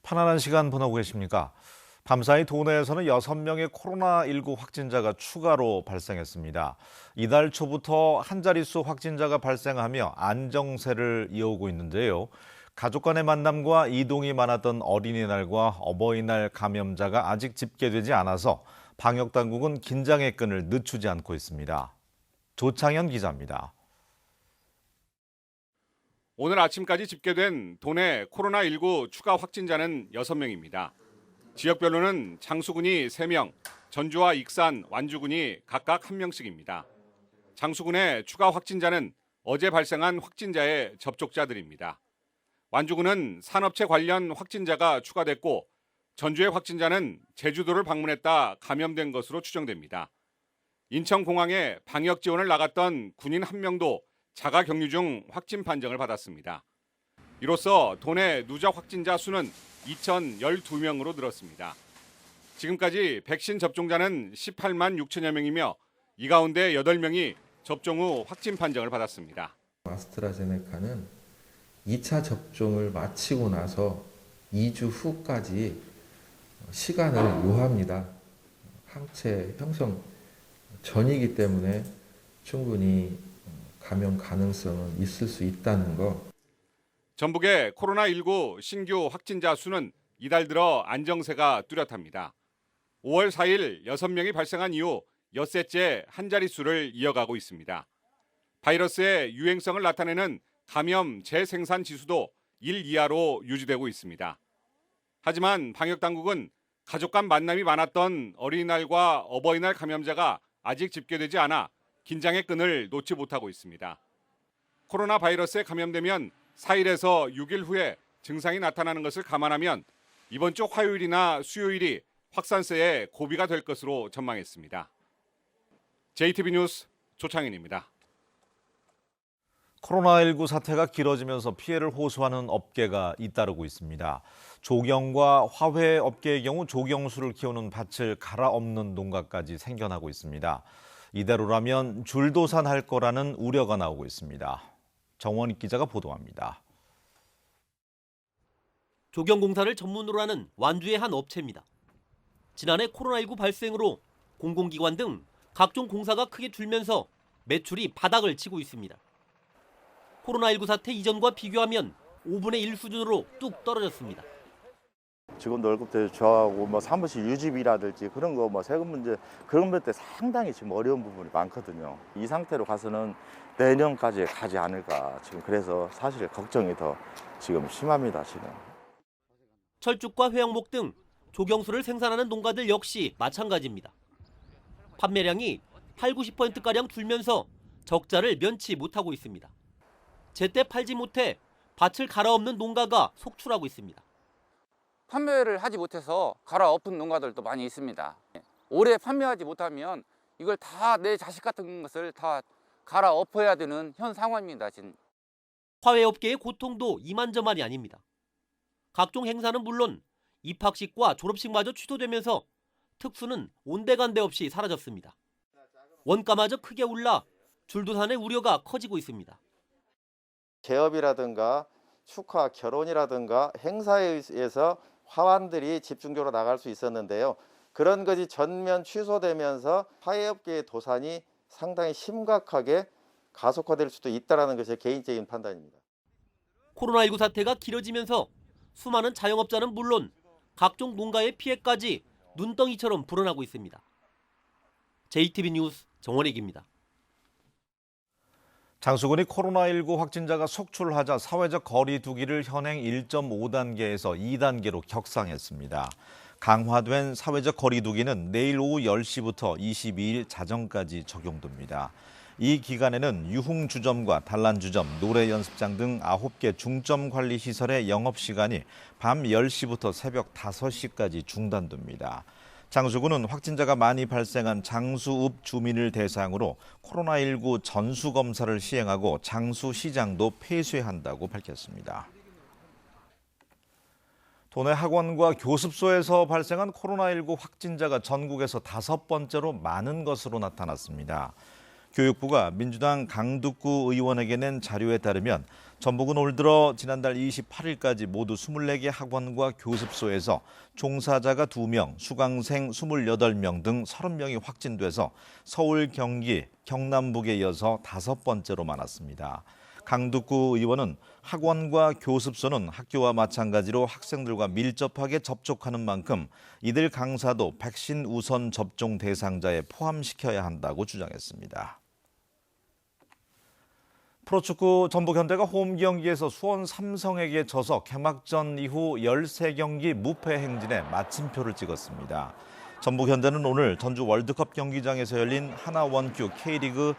편안한 시간 보내고 계십니까? 밤사이 도내에서는 6명의 코로나19 확진자가 추가로 발생했습니다. 이달 초부터 한 자릿수 확진자가 발생하며 안정세를 이어오고 있는데요. 가족 간의 만남과 이동이 많았던 어린이날과 어버이날 감염자가 아직 집계되지 않아서 방역당국은 긴장의 끈을 늦추지 않고 있습니다. 조창현 기자입니다. 오늘 아침까지 집계된 도내 코로나19 추가 확진자는 6명입니다. 지역별로는 장수군이 3명, 전주와 익산, 완주군이 각각 1명씩입니다. 장수군의 추가 확진자는 어제 발생한 확진자의 접촉자들입니다. 완주군은 산업체 관련 확진자가 추가됐고 전주의 확진자는 제주도를 방문했다 감염된 것으로 추정됩니다. 인천공항에 방역 지원을 나갔던 군인 1명도 자가 격리 중 확진 판정을 받았습니다. 이로써 도내 누적 확진자 수는 2,012명으로 늘었습니다. 지금까지 백신 접종자는 18만 6천여 명이며 이 가운데 8명이 접종 후 확진 판정을 받았습니다. 아스트라제네카는 2차 접종을 마치고 나서 2주 후까지 시간을 요합니다. 항체 형성 전이기 때문에 충분히 감염 가능성은 있을 수 있다는 거. 전북의 코로나19 신규 확진자 수는 이달 들어 안정세가 뚜렷합니다. 5월 4일 6명이 발생한 이후 엿새째 한 자릿수를 이어가고 있습니다. 바이러스의 유행성을 나타내는 감염 재생산 지수도 1 이하로 유지되고 있습니다. 하지만 방역당국은 가족 간 만남이 많았던 어린이날과 어버이날 감염자가 아직 집계되지 않아 긴장의 끈을 놓지 못하고 있습니다. 코로나 바이러스에 감염되면 4일에서 6일 후에 증상이 나타나는 것을 감안하면 이번 주 화요일이나 수요일이 확산세의 고비가 될 것으로 전망했습니다. JTB 뉴스 조창현입니다. 코로나19 사태가 길어지면서 피해를 호소하는 업계가 잇따르고 있습니다. 조경과 화훼 업계의 경우 조경수를 키우는 밭을 갈아엎는 농가까지 생겨나고 있습니다. 이대로라면 줄도산할 거라는 우려가 나오고 있습니다. 정원익 기자가 보도합니다. 조경공사를 전문으로 하는 완주의 한 업체입니다. 지난해 코로나19 발생으로 공공기관 등 각종 공사가 크게 줄면서 매출이 바닥을 치고 있습니다. 코로나19 사태 이전과 비교하면 5분의 1 수준으로 뚝 떨어졌습니다. 직원들 월급도 저하고 사무실 유지비라든지 그런 거 세금 문제 그런 것 때 상당히 지금 어려운 부분이 많거든요. 이 상태로 가서는 내년까지 가지 않을까 지금 그래서 사실 걱정이 더 지금 심합니다 지금. 철쭉과 회양목 등 조경수를 생산하는 농가들 역시 마찬가지입니다. 판매량이 8, 90%가량 줄면서 적자를 면치 못하고 있습니다. 제때 팔지 못해 밭을 갈아엎는 농가가 속출하고 있습니다. 판매를 하지 못해서 갈아엎은 농가들도 많이 있습니다. 올해 판매하지 못하면 이걸 다 내 자식 같은 것을 다 갈아엎어야 되는 현 상황입니다. 지금. 화훼업계의 고통도 이만저만이 아닙니다. 각종 행사는 물론 입학식과 졸업식마저 취소되면서 특수는 온데간데 없이 사라졌습니다. 원가마저 크게 올라 줄도산의 우려가 커지고 있습니다. 개업이라든가 축하, 결혼이라든가 행사에 의해서 화환들이 집중적으로 나갈 수 있었는데요. 그런 것이 전면 취소되면서 화훼업계의 도산이 상당히 심각하게 가속화될 수도 있다는 것이 제 개인적인 판단입니다. 코로나19 사태가 길어지면서 수많은 자영업자는 물론 각종 농가의 피해까지 눈덩이처럼 불어나고 있습니다. JTB 뉴스 정원익입니다. 장수군이 코로나19 확진자가 속출하자 사회적 거리 두기를 현행 1.5단계에서 2단계로 격상했습니다. 강화된 사회적 거리 두기는 내일 오후 10시부터 22일 자정까지 적용됩니다. 이 기간에는 유흥주점과 단란주점, 노래연습장 등 9개 중점관리시설의 영업시간이 밤 10시부터 새벽 5시까지 중단됩니다. 장수군은 확진자가 많이 발생한 장수읍 주민을 대상으로 코로나19 전수검사를 시행하고 장수시장도 폐쇄한다고 밝혔습니다. 도내 학원과 교습소에서 발생한 코로나19 확진자가 전국에서 5번째로 많은 것으로 나타났습니다. 교육부가 민주당 강두구 의원에게 낸 자료에 따르면 전북은 올 들어 지난달 28일까지 모두 24개 학원과 교습소에서 종사자가 2명, 수강생 28명 등 30명이 확진돼서 서울, 경기, 경남북에 이어서 5번째로 많았습니다. 강두구 의원은 학원과 교습소는 학교와 마찬가지로 학생들과 밀접하게 접촉하는 만큼 이들 강사도 백신 우선 접종 대상자에 포함시켜야 한다고 주장했습니다. 프로축구 전북현대가 홈 경기에서 수원 삼성에게 져서 개막전 이후 13경기 무패 행진에 마침표를 찍었습니다. 전북현대는 오늘 전주 월드컵 경기장에서 열린 하나원큐 K리그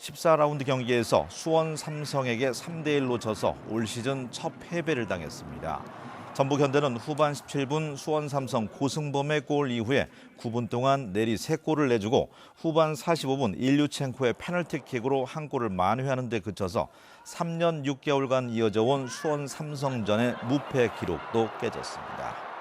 14라운드 경기에서 수원 삼성에게 3대1로 져서 올 시즌 첫 패배를 당했습니다. 전북현대는 후반 17분 수원 삼성 고승범의 골 이후에 9분 동안 내리 3골을 내주고 후반 45분 일류첸코의 페널티킥으로 한 골을 만회하는 데 그쳐서 3년 6개월간 이어져 온 수원 삼성전의 무패 기록도 깨졌습니다.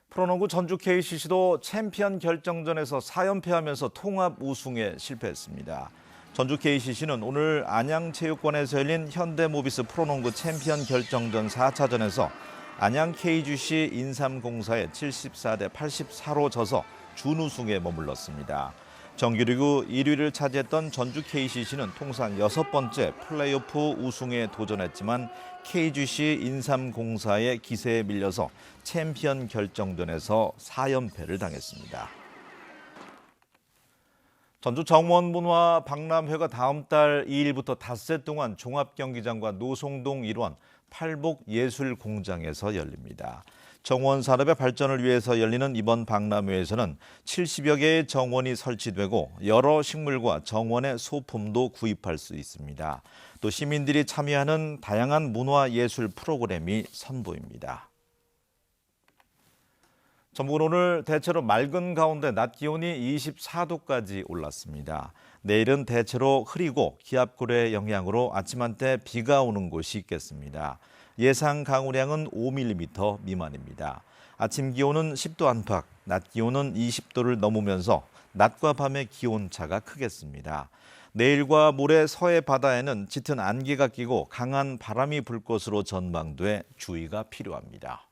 프로농구 전주 KCC도 챔피언 결정전에서 4연패하면서 통합 우승에 실패했습니다. 전주 KCC는 오늘 안양체육관에서 열린 현대모비스 프로농구 챔피언 결정전 4차전에서 안양 KGC 인삼공사에 74대 84로 져서 준우승에 머물렀습니다. 정규리그 1위를 차지했던 전주 KCC는 통산 6번째 플레이오프 우승에 도전했지만 KGC 인삼공사의 기세에 밀려서 챔피언 결정전에서 4연패를 당했습니다. 전주 정원문화 박람회가 다음 달 2일부터 닷새 동안 종합경기장과 노송동 일원 팔복예술공장에서 열립니다. 정원 산업의 발전을 위해서 열리는 이번 박람회에서는 70여 개의 정원이 설치되고 여러 식물과 정원의 소품도 구입할 수 있습니다. 또 시민들이 참여하는 다양한 문화예술 프로그램이 선보입니다. 전북은 오늘 대체로 맑은 가운데 낮 기온이 24도까지 올랐습니다. 내일은 대체로 흐리고 기압골의 영향으로 아침 한때 비가 오는 곳이 있겠습니다. 예상 강우량은 5mm 미만입니다. 아침 기온은 10도 안팎, 낮 기온은 20도를 넘으면서 낮과 밤의 기온차가 크겠습니다. 내일과 모레 서해 바다에는 짙은 안개가 끼고 강한 바람이 불 것으로 전망돼 주의가 필요합니다.